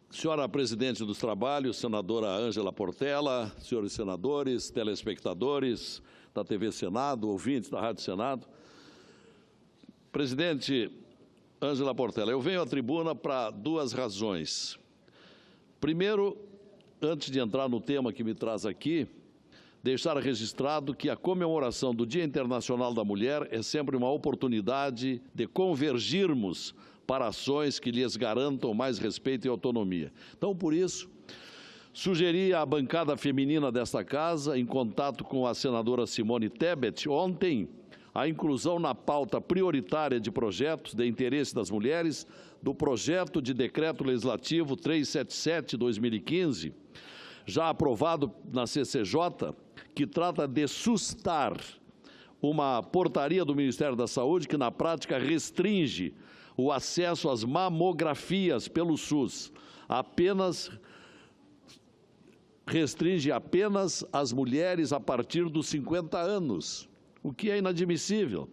Senhora Presidente dos Trabalhos, senadora Ângela Portela, senhores senadores, telespectadores da TV Senado, ouvintes da Rádio Senado. Presidente Ângela Portela, eu venho à tribuna para duas razões. Primeiro, antes de entrar no tema que me traz aqui, deixar registrado que a comemoração do Dia Internacional da Mulher é sempre uma oportunidade de convergirmos para ações que lhes garantam mais respeito e autonomia. Então, por isso, sugeri à bancada feminina desta Casa, em contato com a senadora Simone Tebet, ontem, a inclusão na pauta prioritária de projetos de interesse das mulheres do projeto de Decreto Legislativo 377/2015, já aprovado na CCJ, que trata de sustar uma portaria do Ministério da Saúde que, na prática, restringe o acesso às mamografias pelo SUS. Restringe apenas as mulheres a partir dos 50 anos, o que é inadmissível.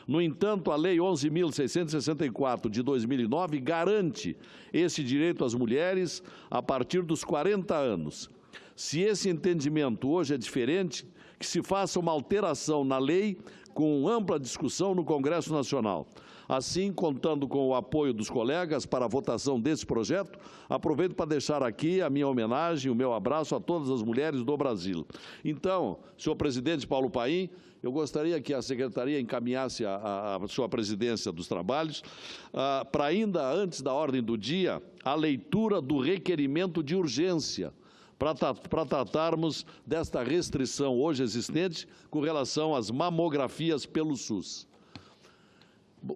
No entanto, a Lei 11.664 de 2009 garante esse direito às mulheres a partir dos 40 anos. Se esse entendimento hoje é diferente, que se faça uma alteração na lei com ampla discussão no Congresso Nacional. Assim, contando com o apoio dos colegas para a votação desse projeto, aproveito para deixar aqui a minha homenagem, o meu abraço a todas as mulheres do Brasil. Então, senhor presidente Paulo Paim, eu gostaria que a Secretaria encaminhasse a sua presidência dos trabalhos para ainda antes da ordem do dia a leitura do requerimento de urgência para tratarmos desta restrição hoje existente com relação às mamografias pelo SUS.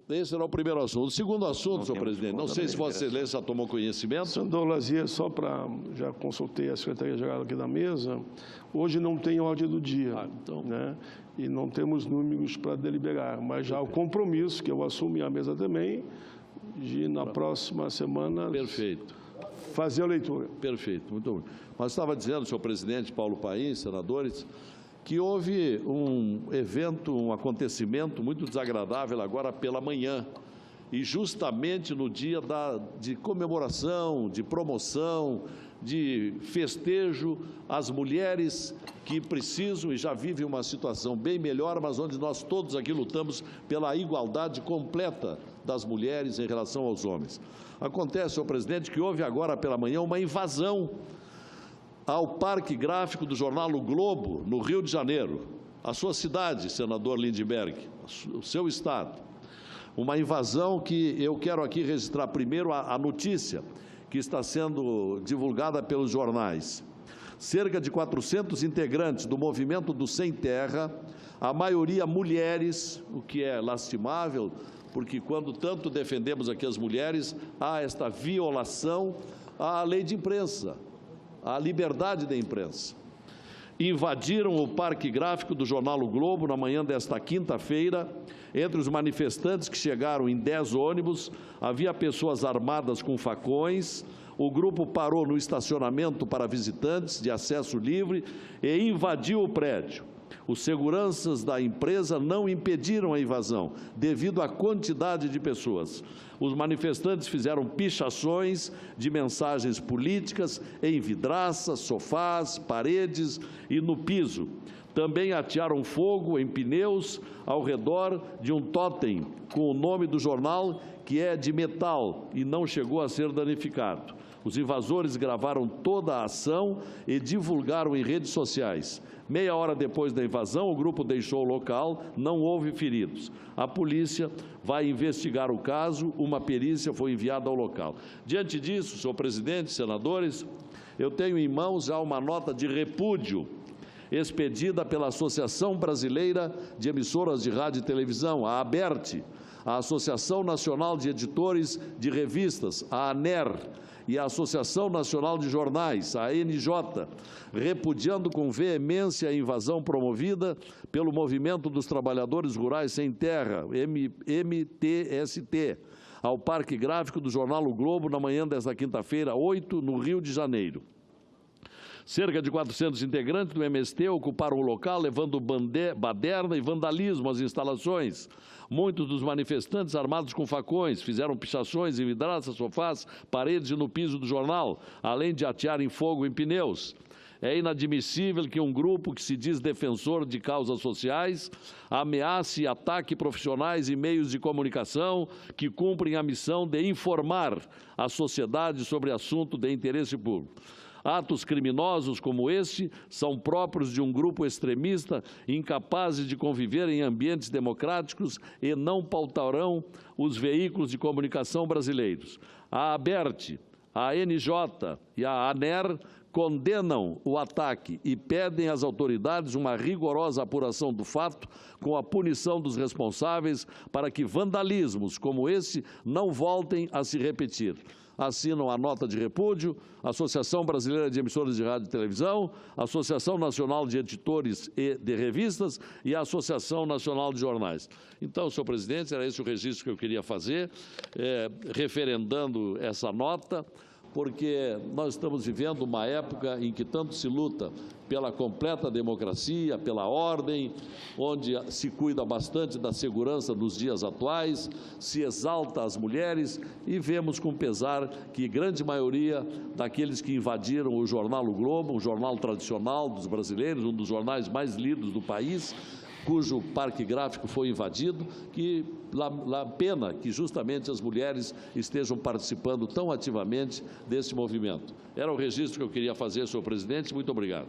Esse era o primeiro assunto. O segundo assunto, senhor presidente, não sei se Vossa Excelência já tomou conhecimento. Senador Lazier, só para... Já consultei a Secretaria-Geral aqui da mesa. Hoje não tem ordem do dia, né? E não temos números para deliberar, mas já o compromisso, que eu assumo e a mesa também, de na próxima semana... Perfeito. Fazer a leitura. Perfeito, muito bom. Mas estava dizendo, senhor presidente Paulo Paim, senadores, que houve um evento, um acontecimento muito desagradável agora pela manhã, e justamente no dia de comemoração, de promoção, de festejo às mulheres que precisam e já vivem uma situação bem melhor, mas onde nós todos aqui lutamos pela igualdade completa das mulheres em relação aos homens. Acontece, senhor presidente, que houve agora pela manhã uma invasão ao Parque Gráfico do jornal O Globo, no Rio de Janeiro, a sua cidade, senador Lindbergh, o seu estado. Uma invasão que eu quero aqui registrar primeiro a notícia que está sendo divulgada pelos jornais. Cerca de 400 integrantes do movimento do Sem Terra, a maioria mulheres, o que é lastimável, porque quando tanto defendemos aqui as mulheres, há esta violação à lei de imprensa, à liberdade da imprensa. Invadiram o Parque Gráfico do jornal O Globo na manhã desta quinta-feira. Entre os manifestantes que chegaram em 10 ônibus, havia pessoas armadas com facões. O grupo parou no estacionamento para visitantes de acesso livre e invadiu o prédio. Os seguranças da empresa não impediram a invasão, devido à quantidade de pessoas. Os manifestantes fizeram pichações de mensagens políticas em vidraças, sofás, paredes e no piso. Também atearam fogo em pneus ao redor de um tótem com o nome do jornal, que é de metal e não chegou a ser danificado. Os invasores gravaram toda a ação e divulgaram em redes sociais. Meia hora depois da invasão, o grupo deixou o local, não houve feridos. A polícia vai investigar o caso, uma perícia foi enviada ao local. Diante disso, senhor presidente, senadores, eu tenho em mãos já uma nota de repúdio expedida pela Associação Brasileira de Emissoras de Rádio e Televisão, a ABERT, a Associação Nacional de Editores de Revistas, a ANER, e a Associação Nacional de Jornais, a ANJ, repudiando com veemência a invasão promovida pelo Movimento dos Trabalhadores Rurais Sem Terra, MTST, ao Parque Gráfico do jornal O Globo na manhã desta quinta-feira, 8, no Rio de Janeiro. Cerca de 400 integrantes do MST ocuparam o local, levando baderna e vandalismo às instalações. Muitos dos manifestantes, armados com facões, fizeram pichações em vidraças, sofás, paredes e no piso do jornal, além de atearem fogo em pneus. É inadmissível que um grupo que se diz defensor de causas sociais ameace e ataque profissionais e meios de comunicação que cumprem a missão de informar a sociedade sobre assunto de interesse público. Atos criminosos como este são próprios de um grupo extremista incapazes de conviver em ambientes democráticos e não pautarão os veículos de comunicação brasileiros. A ABERT, a NJ e a ANER condenam o ataque e pedem às autoridades uma rigorosa apuração do fato com a punição dos responsáveis para que vandalismos como esse não voltem a se repetir. Assinam a nota de repúdio a Associação Brasileira de Emissoras de Rádio e Televisão, a Associação Nacional de Editores e de Revistas e a Associação Nacional de Jornais. Então, senhor presidente, era esse o registro que eu queria fazer, referendando essa nota, porque nós estamos vivendo uma época em que tanto se luta pela completa democracia, pela ordem, onde se cuida bastante da segurança nos dias atuais, se exalta as mulheres e vemos com pesar que grande maioria daqueles que invadiram o jornal O Globo, um jornal tradicional dos brasileiros, um dos jornais mais lidos do país, cujo parque gráfico foi invadido, que pena que justamente as mulheres estejam participando tão ativamente desse movimento. Era o registro que eu queria fazer, senhor presidente. Muito obrigado.